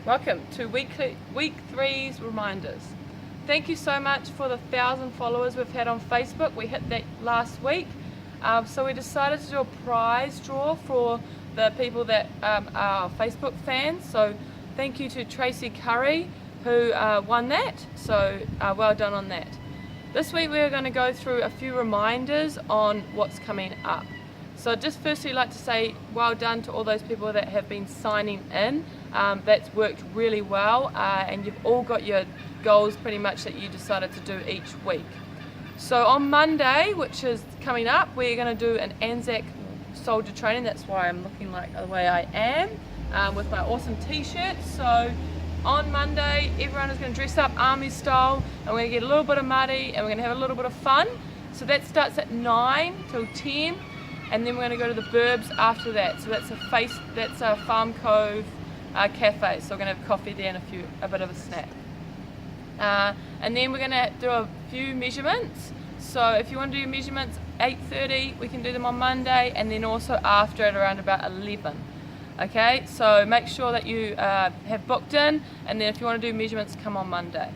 Welcome to week 3's reminders. Thank you so much for the 1,000 followers we've had on Facebook. We hit that last week. So we decided to do a prize draw for the people that are our Facebook fans. So thank you to Tracy Curry who won that. So well done on that. This week we're going to go through a few reminders on what's coming up. So just firstly, I'd like to say well done to all those people that have been signing in. That's worked really well, and you've all got your goals pretty much that you decided to do each week. So on Monday, which is coming up, we're going to do an ANZAC soldier training. That's why I'm looking like the way I am, with my awesome t-shirt. So on Monday, everyone is going to dress up army style, and we're going to get a little bit of muddy, and we're going to have a little bit of fun. So that starts at 9 till 10. And then we're going to go to the Burbs after that. So that's a Farm Cove cafe. So we're going to have coffee there and a bit of a snack. And then we're going to do a few measurements. So if you want to do measurements 8:30, we can do them on Monday, and then also after at around about 11. Okay, so make sure that you have booked in, and then if you want to do measurements, come on Monday.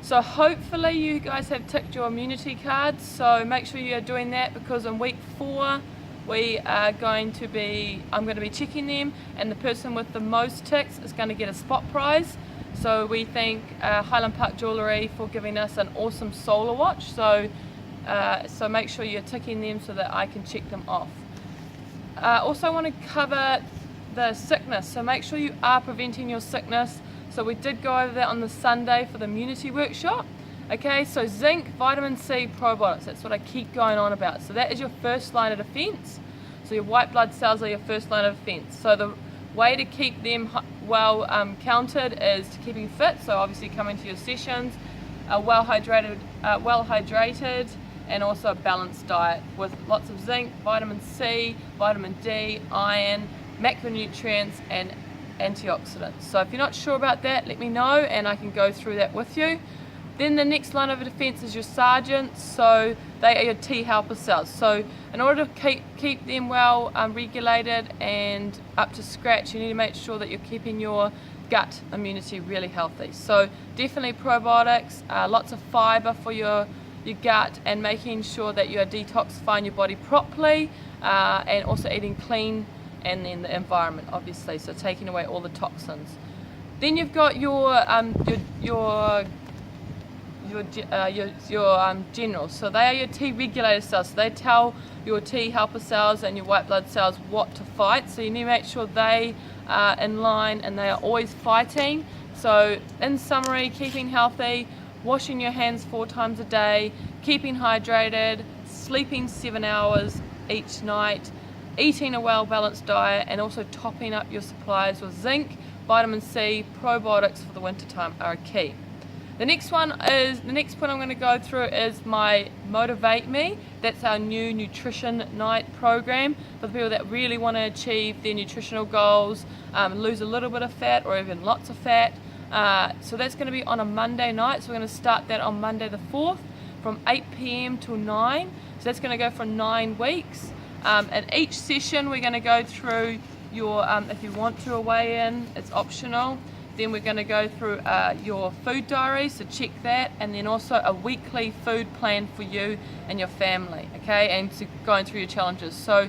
So hopefully you guys have ticked your immunity cards, so make sure you are doing that, because in week 4 I'm going to be checking them, and the person with the most ticks is going to get a spot prize. So we thank Highland Park Jewellery for giving us an awesome solar watch, so make sure you're ticking them so that I can check them off. Also I want to cover the sickness, so make sure you are preventing your sickness. So we did go over that on the Sunday for the immunity workshop. Okay, so zinc, vitamin C, probiotics, that's what I keep going on about. So that is your first line of defense. So your white blood cells are your first line of defense. So the way to keep them well counted is to keeping fit. So obviously coming to your sessions, well hydrated, and also a balanced diet with lots of zinc, vitamin C, vitamin D, iron, macronutrients, and antioxidants. So if you're not sure about that, let me know and I can go through that with you. Then the next line of defense is your sergeants. So they are your T helper cells. So in order to keep them well regulated and up to scratch, you need to make sure that you're keeping your gut immunity really healthy. So definitely probiotics, lots of fiber for your gut, and making sure that you are detoxifying your body properly, and also eating clean, and then the environment obviously, so taking away all the toxins. Then you've got your generals. So they are your T regulator cells. So they tell your T helper cells and your white blood cells what to fight. So you need to make sure they are in line and they are always fighting. So in summary, keeping healthy, washing your hands 4 times a day, keeping hydrated, sleeping 7 hours each night, eating a well-balanced diet, and also topping up your supplies with zinc, vitamin C, probiotics for the winter time are key. The next point I'm going to go through is my Motivate Me. That's our new nutrition night program for the people that really want to achieve their nutritional goals, lose a little bit of fat or even lots of fat. So that's going to be on a Monday night. So we're going to start that on Monday the 4th from 8 p.m. till 9. So that's going to go for 9 weeks. And each session we're going to go through your, if you want to weigh in, it's optional. Then we're going to go through your food diary, so check that, and then also a weekly food plan for you and your family, okay, and to going through your challenges. So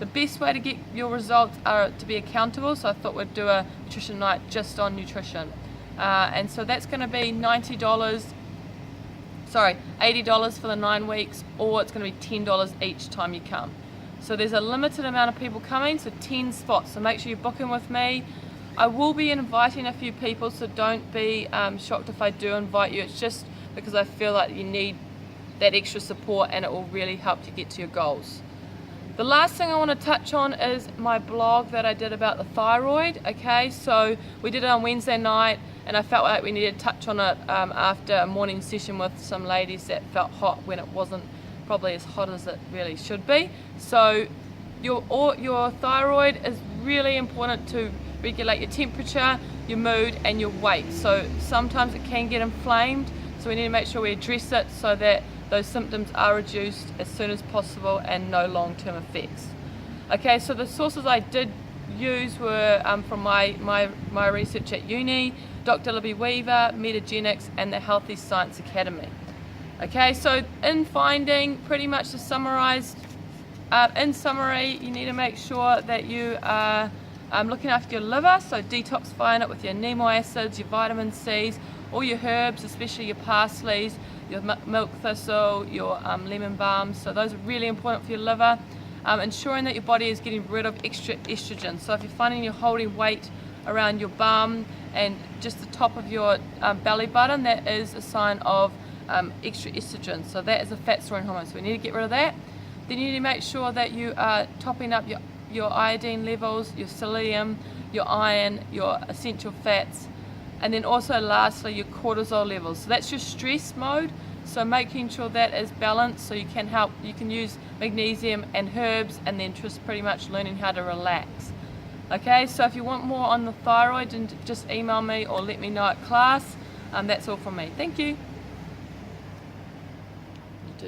the best way to get your results are to be accountable, so I thought we'd do a nutrition night just on nutrition. And so that's going to be $80 for the 9 weeks, or it's going to be $10 each time you come. So there's a limited amount of people coming, so 10 spots, so make sure you book in with me. I will be inviting a few people, so don't be shocked if I do invite you. It's just because I feel like you need that extra support, and it will really help you get to your goals. The last thing I want to touch on is my blog that I did about the thyroid. Okay, so we did it on Wednesday night, and I felt like we needed to touch on it after a morning session with some ladies that felt hot when it wasn't probably as hot as it really should be. So your thyroid is really important to regulate your temperature, your mood, and your weight. So sometimes it can get inflamed, so we need to make sure we address it so that those symptoms are reduced as soon as possible and no long-term effects. Okay, so the sources I did used were from my research at uni, Dr. Libby Weaver, Metagenics, and the Healthy Science Academy. Okay, so in finding, pretty much to summarize, in summary, you need to make sure that you are looking after your liver, so detoxifying it with your amino acids, your vitamin C's, all your herbs, especially your parsleys, your milk thistle, your lemon balm. So those are really important for your liver. Ensuring that your body is getting rid of extra estrogen. So if you're finding you're holding weight around your bum and just the top of your belly button, that is a sign of extra estrogen. So that is a fat storing hormone. So we need to get rid of that. Then you need to make sure that you are topping up your iodine levels, your selenium, your iron, your essential fats, and then also lastly your cortisol levels. So that's your stress mode. So making sure that is balanced, so you can use magnesium and herbs, and then just pretty much learning how to relax. Okay, so if you want more on the thyroid, then just email me or let me know at class. That's all from me. Thank you.